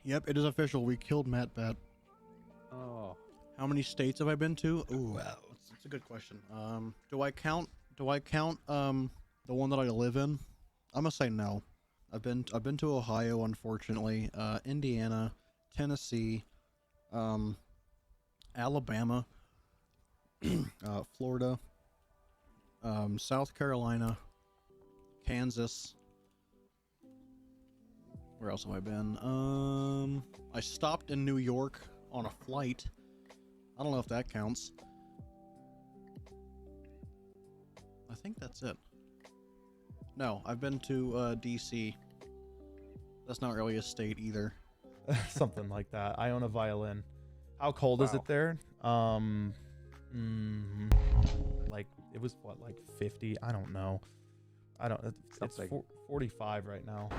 Yep, it is official. We killed Matt Bat. Oh. How many states have I been to? Ooh, that's a good question. Do I count the one that I live in? I'm gonna say no. I've been to Ohio, unfortunately, Indiana, Tennessee, Alabama, Florida, South Carolina, Kansas. Where else have I been? I stopped in New York on a flight. I don't know if that counts. I think that's it. No, I've been to DC. That's not really a state either. Something like that. I own a violin. How cold is it there? Like it was what, like 50? I don't know. It's 45 right now.